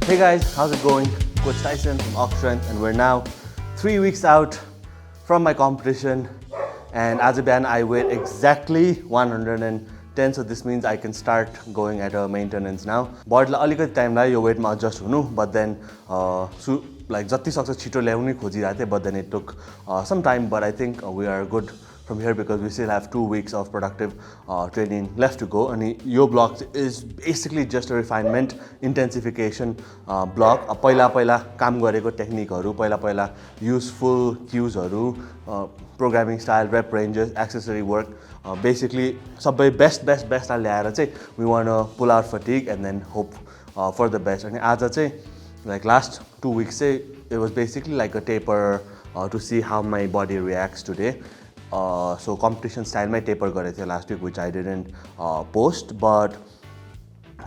Hey guys, how's it going? Coach Tyson from Ox Strength, and we're now 3 weeks out from my competition. And as a band, I weighed exactly 110, so this means I can start going at a maintenance now. Bodyलाई अलिकति time लाग्यो यो वेटमा adjust हुनु, but then like जति सक्छ छिटो ल्याउनै खोजिरहेको थिएँ, but then it took some time, but I think we are good from here because we still have 2 weeks of productive training left to go. And your block is basically just a refinement, intensification block. पहिला काम गरेको टेक्निकहरु, पहिला useful cuesहरु, programming style, rep ranges, accessory work, basically सबै best ल्याएर चाहिँ we want to pull out fatigue and then hope for the best. अनि आज चाहिँ like last 2 weeks say it was basically like a taper to see how my body reacts today. So competition style my taper गरेको थिएँ last week, which I didn't post, but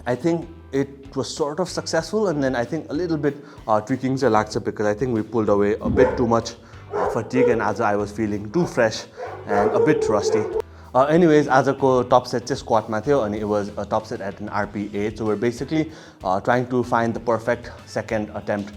I think it was sort of successful. And then I think a little bit tweaking चाहिँ लाग्छ because I think we pulled away a bit too much fatigue, and as I was feeling too fresh and a bit rusty. Anyways, आजको top set चाहिँ squat मा थियो, and it was a top set at an RP8. So we're basically trying to find the perfect second attempt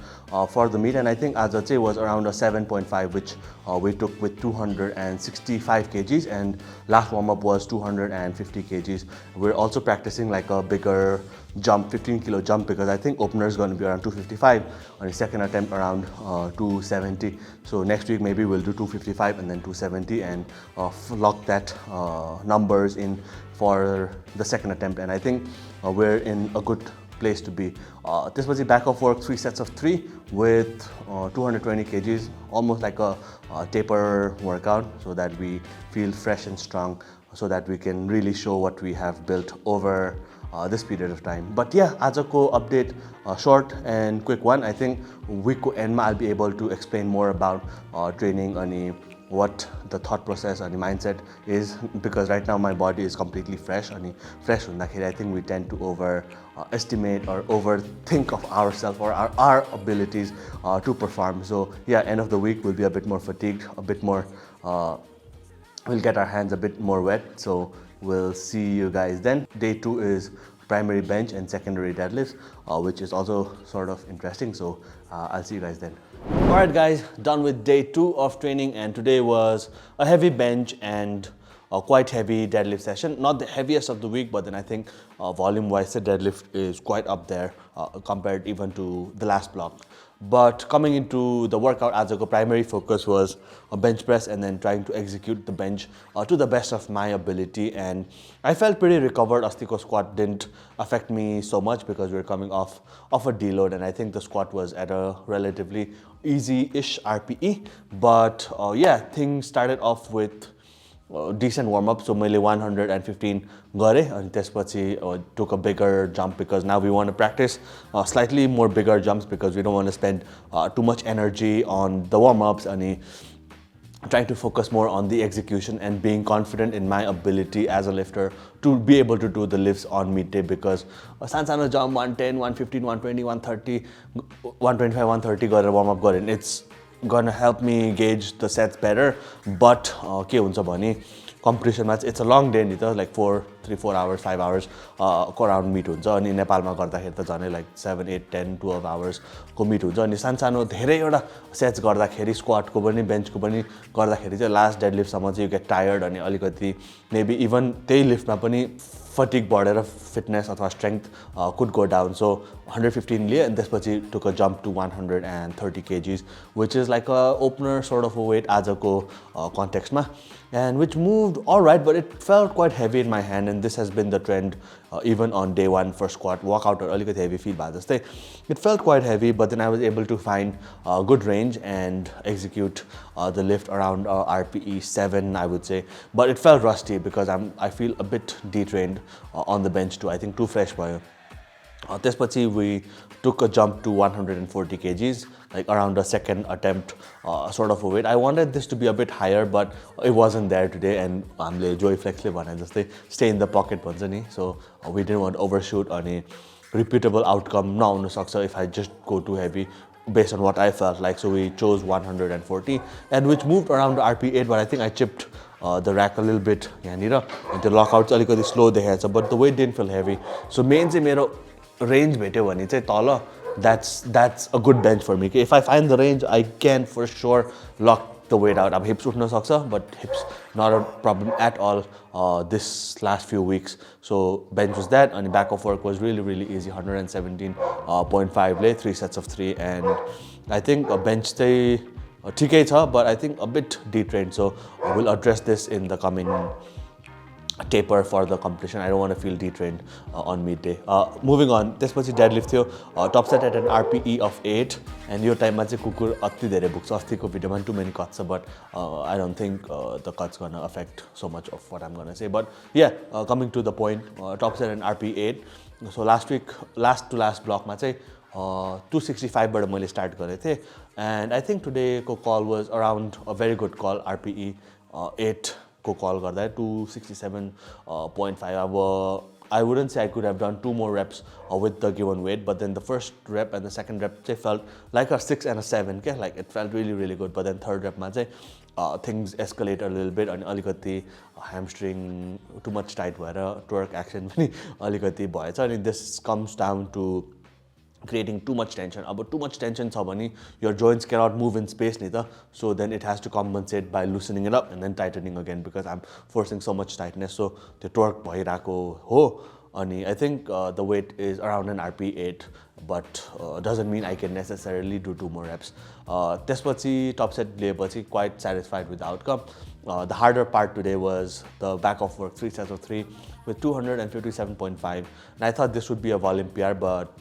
for the meet, and I think आज चाहिँ was around a 7.5, which we took with 265 kgs, and last warm up was 250 kgs. We're also practicing like a bigger jump, 15 kilo jump, because I think opener is going to be around 255 and the second attempt around 270. So next week maybe we'll do 255 and then 270 and lock that numbers in for the second attempt. And I think we're in a good place to be. This was the back of work, 3 sets of 3 with 220 kgs, almost like a taper workout, so that we feel fresh and strong, so that we can really show what we have built over this period of time. But yeah, आजको update, short and quick one. I think week को end मा I'll be able to explain more about training अनि what the thought process and the mindset is, because right now my body is completely fresh, and fresh hunदाखेरि I think we tend to overestimate or overthink of ourselves or our abilities to perform. So yeah, end of the week we'll be a bit more fatigued, a bit more we'll get our hands a bit more wet. So we'll see you guys then. Day 2 is primary bench and secondary deadlifts, which is also sort of interesting. So I'll see you guys then. Alright guys, done with day 2 of training, and today was a heavy bench and a quite heavy deadlift session. Not the heaviest of the week, but then I think volume wise the deadlift is quite up there compared even to the last block. But coming into the workout, आजको primary focus was a bench press and then trying to execute the bench to the best of my ability. And I felt pretty recovered. Astiko squat didn't affect me so much because we were coming off a deload, and I think the squat was at a relatively easy-ish RPE. But yeah, things started off with decent warm-up. So मैले 115 गरेँ, अनि त्यसपछि took a bigger jump because now we want to practice slightly more bigger jumps because we don't want to spend too much energy on the warm-ups, and trying to focus more on the execution and being confident in my ability as a lifter to be able to do the lifts on meet day, because सानो jump 110, 115, 120, 130, 125, 130 गरेर warm-up गरेँ, and it's gonna help me gauge the sets better. But के हुन्छ भने competition match, it's a long day, like 3-4 hours, 5 hours को around meet हुन्छ, अनि नेपालमा गर्दाखेरि त झनै like 7, 8, 10, 12 hours को meet हुन्छ, अनि सानो धेरैवटा सेट्स गर्दाखेरि स्क्वाट को पनि बेन्च को पनि गर्दाखेरि चाहिँ लास्ट डेडलिफ्ट सम्म चाहिँ you get tired, अनि अलिकति maybe even त्यही लिफ्टमा पनि fatigue बढेर fitness अथवा strength could go down. So 115 लिए, and त्यसपछि took a jump to 130 kgs, which is like a opener sort of a weight आजको context मा, and which moved all right, but it felt quite heavy in my hand. And this has been the trend even on day 1 for squat walkout, or अलिकति heavy feel भए जस्तै. It felt quite heavy, but then I was able to find good range and execute the lift around RPE 7, I would say. But it felt rusty because I feel a bit detrained on the bench too. I think too fresh भयो. त्यसपछि we took a jump to 140 kgs, like around a second attempt sort of a weight. I wanted this to be a bit higher, but it wasn't there today, and हामीले जोई फ्लेक्सले भने जस्तै stay in the pocket भन्छ नि. So we didn't want to overshoot, अनि repeatable outcome नहुन सक्छ if I just go too heavy based on what I felt like. So we chose 140, and which moved around the RP8, but I think I chipped the rack a little bit यहाँनिर, and the lockouts अलिकति slow देखाएको छ, but the weight didn't feel heavy. So main चाहिँ मेरो range भेट्यो भने चाहिँ तल that's a good bench for me. If I find the range, I can for sure lock the weight out. अब hips उठ्न सक्छ, but hips not a problem at all this last few weeks. So bench was that, and back of work was really easy. 117.5 ले 3 sets of 3, and I think a bench चाहिँ ठिकै छ, but I think a bit detrained. So we'll address this in the coming taper for the competition. I don't want to feel detrained on midday. Moving on, त्यसपछि deadlift थियो, top set at an RPE of 8, and यो टाइममा चाहिँ कुकुर अति धेरै भुक्छ. अस्तिको भिडियोमा too many cuts छ, but I don't think the cuts gonna affect so much of what I'm gonna say. But yeah, coming to the point, top set at an RPE 8. So last week, last to last blockमा चाहिँ 265 बाट मैले start गरेको थिएँ, and I think today को call was around a very good call. RPE 8 को call गर्दा 267.5. अब I wouldn't say I could have done 2 more reps with the given weight, but then the first rep and the second rep चाहिँ felt like a 6 and a 7 के, like it felt really good. But then third rep मा चाहिँ things escalate a little bit, अनि अलिकति hamstring too much tight भएर twerk action पनि अलिकति भएछ, अनि this comes down to creating too much tension. अब too much tension छ भने your joints cannot move in space नि त, so then it has to compensate by loosening it up and then tightening again, because I'm forcing so much tightness. So the torque भइरहेको हो, अनि I think the weight is around an RP 8, but doesn't mean I can necessarily do 2 more reps. त्यसपछि top set लिएपछि quite satisfied with the outcome. The harder part today was the back of work, 3 sets of 3 with 257.5, and I thought this would be a volume PR, but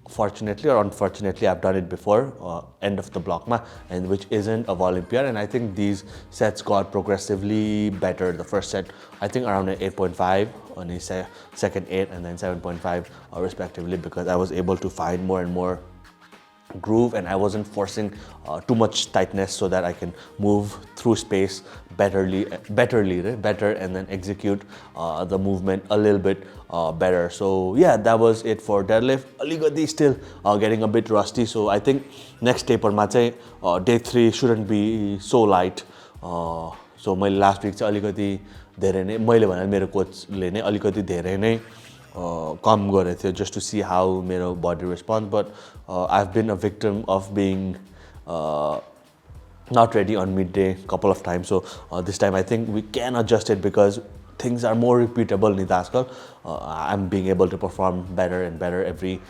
fortunately or unfortunately I've done it before, end of the block ma, and which isn't a volume PR, and I think these sets got progressively better. The first set I think around an 8.5, on the second 8, and then 7.5 respectively, because I was able to find more and more groove, and I wasn't forcing too much tightness, so that I can move through space better, and then execute the movement a little bit better. So yeah, that was it for deadlift. Aligadi still getting a bit rusty, so I think next taper ma चाहिँ day 3 shouldn't be so light. So मैले last week चाहिँ अलिकति धेरै नै, मैले भने मेरो कोचले नै अलिकति धेरै नै कम गरेको थियो, just to see how मेरो body responds. But I've been a victim of being not ready on midday couple of times. So this time I think we can adjust it, because things are more repeatable in Nitaskal. I'm being able to perform better and better every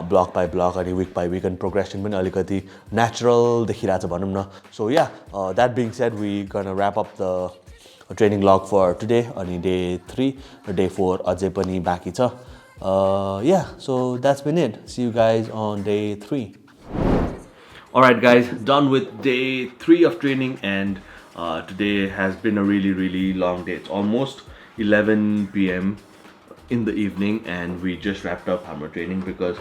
block by block, and week by week, and progression पनि अलिकति natural देखिरहेछ भनौँ न. So yeah, that being said, we gonna wrap up the training log for today on day 3. Day 4 अझै पनि बाँकी छ. Yeah, so that's been it. See you guys on day 3. Alright guys, done with day 3 of training, and today has been a really long day. It's almost 11 p.m. in the evening, and we just wrapped up our training, because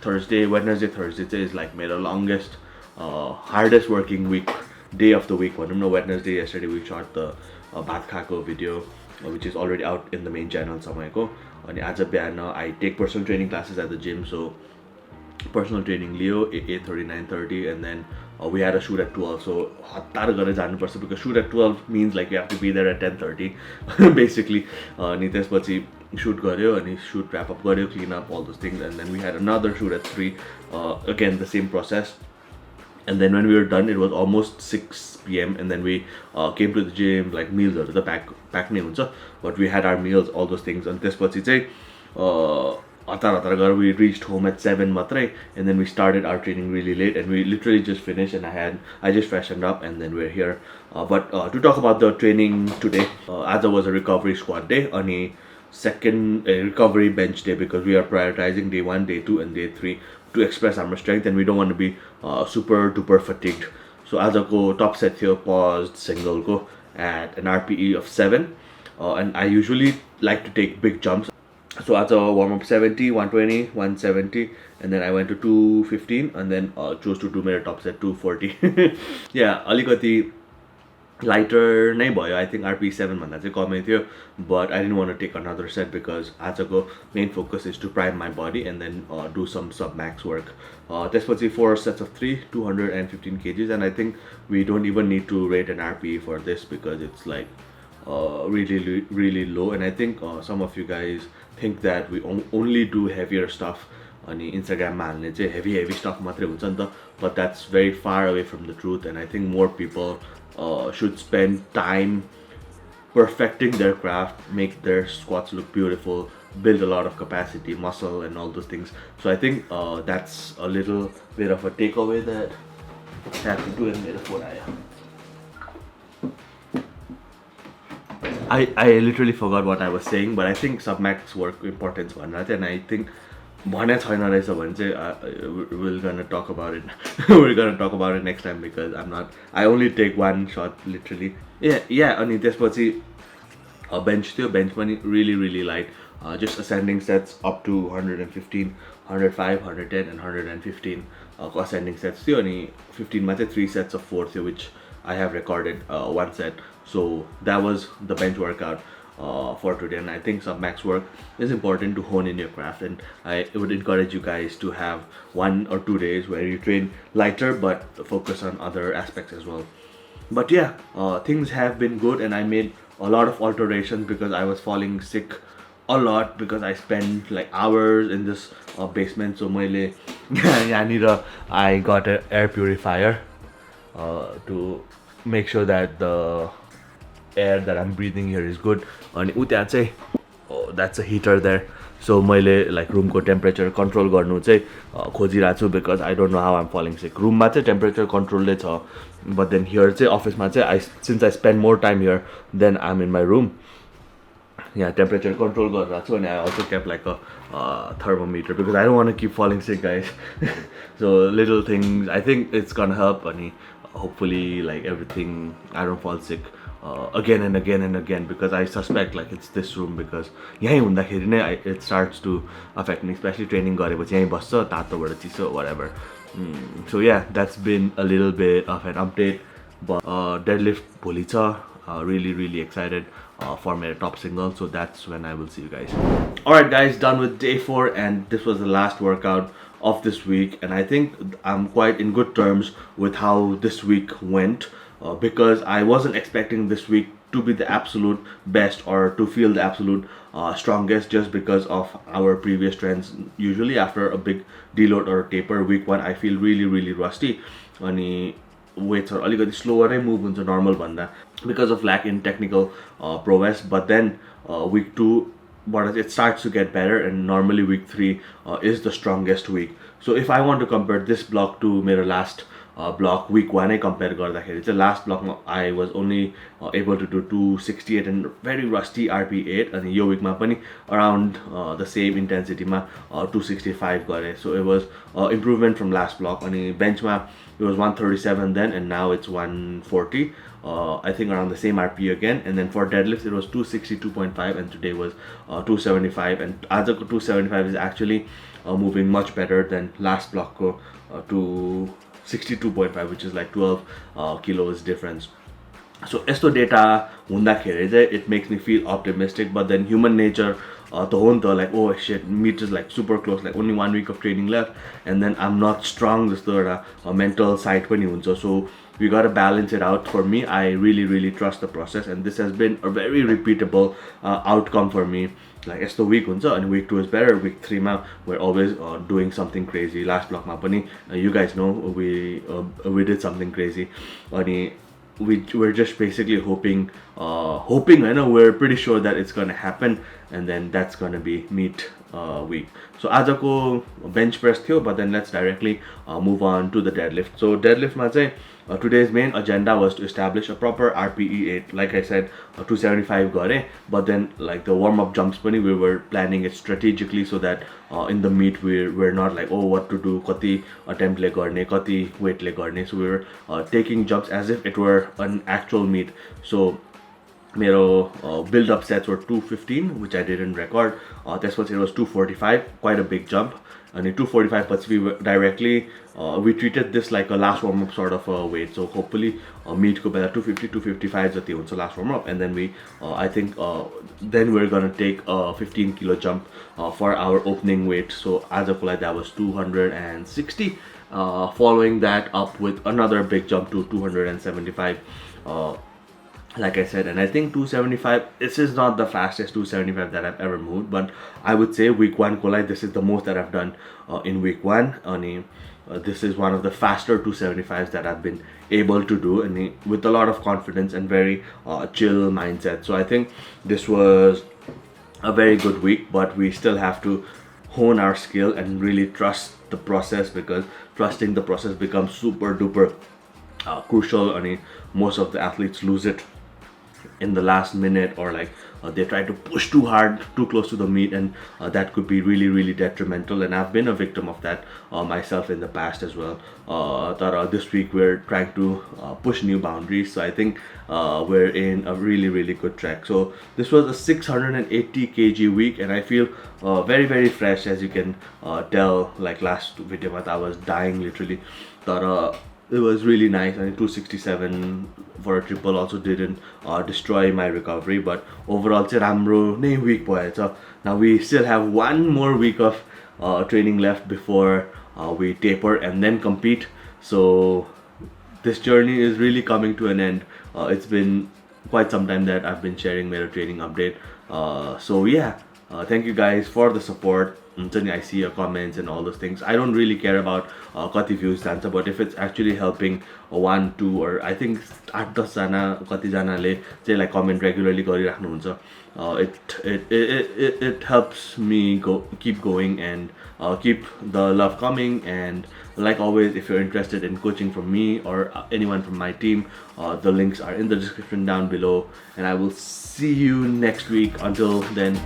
Thursday is like my longest, hardest working day of the week. Wednesday, yesterday we shot the Bhat Khako video, which is already out in the main channel samayko. And as a biana, I take personal training classes at the gym, so personal training Leo 8:30, 9:30, and then we had a shoot at 12. So hatar gare janu parcha, because shoot at 12 means like you have to be there at 10:30 basically. Ani त्यसपछि shoot गर्यो, अनि shoot wrap up गर्यो, clean up all those things, and then we had another shoot at 3. Again the same process. And then when we were done, it was almost 6 p.m. and then we came to the gym, like meals or the pack नै हुन्छ, but we had our meals, all those things. And त्यसपछि चाहिँ हतार गरेर we reached home at 7 matrai, and then we started our training really late, and we literally just finished, and I just freshened up, and then we're here. But to talk about the training today, as it was a recovery squad day, अनि second recovery bench day, because we are prioritizing day 1, day 2, and day 3 to express our strength, and we don't want to be super duper fatigued. So as a go top set here, paused single go at an RPE of 7, and I usually like to take big jumps. So as a warm up 70, 120, 170, and then I went to 215, and then chose to do my top set 240. Yeah, alikati lighter नै भयो. I think RP 7 भन्दा चाहिँ कमै थियो, but I didn't want to take another set, because आजको main focus is to prime my body and then do some sub max work. त्यसपछि 4 sets of 3, 215 kgs, and I think we don't even need to rate an RPE for this, because it's like really low, and I think some of you guys think that we only do heavier stuff अनि इन्स्टाग्राममा हाल्ने चाहिँ heavy stuff मात्रै हुन्छ नि त, but that's very far away from the truth. And I think more people should spend time perfecting their craft, make their squats look beautiful, build a lot of capacity, muscle, and all those things. So I think that's a little bit of a takeaway that I have to do in phone. I literally forgot what I was saying, but I think submax work importance one, and I think we're gonna talk about it. We're gonna talk about it next time because I only take one shot literally. Yeah. अनि त्यसपछि bench थियो, bench पनि really light, just ascending sets up to 115, 105, 110 and 115 ascending sets थियो, अनि 15 मा चाहिँ 3 sets of 4 थियो, which I have recorded one set. So that was the bench workout for today, and I think some max work is important to hone in your craft, and I would encourage you guys to have 1 or 2 days where you train lighter but focus on other aspects as well. But yeah, things have been good, and I made a lot of alterations because I was falling sick a lot because I spent like hours in this basement. So I got an air purifier to make sure that the air that I'm breathing here is good. And that's a heater there. So मैले like room को temperature control गर्नु चाहिँ खोजिरहेको छु because I don't know how I'm falling sick. Room मा चाहिँ temperature control ले छ, but then here चाहिँ office मा चाहिँ since I spend more time here then I'm in my room. Yeah, temperature control गरिरहेको छु, and I also kept like a thermometer because I don't want to keep falling sick, guys. So little things, I think it's gonna help, and hopefully like everything I don't fall sick again and again because I suspect like it's this room because it starts to affect me, especially training whatever. So yeah, that's been a little bit of an update, but deadlift bholi cha, really excited for my top single, so that's when I will see you guys. Alright guys, done with day 4, and this was the last workout of this week, and I think I'm quite in good terms with how this week went. Because I wasn't expecting this week to be the absolute best or to feel the absolute strongest, just because of our previous trends. Usually after a big deload or taper, week 1 I feel really rusty, and weights are alikati slower move huncha normal bhanda because of lack in technical prowess. But then week 2 but it starts to get better, and normally week 3 is the strongest week. So if I want to compare this block to my last block, week 1 compare गर्दाखेरि चाहिँ last block I was only able to do 268 and very rusty RP8, and yo week मा पनि around the same intensity मा 265 गरे. So it was improvement from last block, and bench मा it was 137 then, and now it's 140. I think around the same RP again. And then for deadlifts it was 262.5, and today was 275, and आजको 275 is actually moving much better than last block को 262.5, which is like 12 kilos difference. So esto data hunदाखेरि चाहिँ it makes me feel optimistic, but then human nature the whole like, oh shit, meet is like super close, like only 1 week of training left, and then I'm not strong, this mental side पनि हुन्छ. So we gotta balance it out. For me, I really trust the process, and this has been a very repeatable outcome for me. Like यस्तो week हुन्छ, and week 2 is better. Week 3 मा we're always doing something crazy. Last block मा पनि you guys know we did something crazy, and we're just basically hoping, I know we're pretty sure that it's gonna happen, and then that's gonna be meet week. So आजको bench press थियो, but then let's directly move on to the deadlift. So deadlift मा चाहिँ today's main agenda was to establish a proper RPE8. Like I said, 275 gare, but then like the warm-up jumps pani, we were planning it strategically so that in the meet we're not like, oh, what to do, kati attempt le garne, kati weight le garne. So we were taking jumps as if it were an actual meet. So मेरो build-up sets were 215, which I didn't record. त्यसपछि it was 245, quite a big jump. And in 245 पछि we were directly we treated this like a last warm-up sort of weight. So hopefully meet ko बेला 250 255 जति हुन्छ last warm-up, and then we I think then we're gonna take a 15 kilo jump for our opening weight. So आजको लागि that was 260. Following that up with another big jump to 275. like I said, and I think 275, this is not the fastest 275 that I've ever moved, but I would say week one kolai this is the most that I've done in week one. This is one of the faster 275s that I've been able to do, and with a lot of confidence and very chill mindset. So I think this was a very good week, but we still have to hone our skill and really trust the process, because trusting the process becomes super duper crucial. Most of the athletes lose it in the last minute, or like they try to push too hard too close to the meet, and that could be really really detrimental, and I've been a victim of that myself in the past as well. This week we're trying to push new boundaries, so I think we're in a really really good track. So this was a 680 kg week, and I feel very very fresh, as you can tell. Like last video I was dying literally. It was really nice. I think 267 for a triple also didn't destroy my recovery, but overall चाहिँ राम्रो नै week भएछ. Now we still have one more week of training left before we taper and then compete. So this journey is really coming to an end. It's been quite some time that I've been sharing my training update. So yeah, thank you guys for the support. I see your comments and all those things. I don't really care about कति views जान्छ, but if it's actually helping 1, 2, or I think 8-10 जना कतिजनाले चाहिँ like comment regularly गरिराख्नुहुन्छ, it helps me keep going and keep the love coming. And like always, if you're interested in coaching from me or anyone from my team, the links are in the description down below, and I will see you next week. Until then,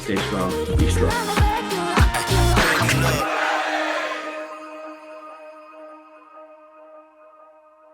stay strong, be strong.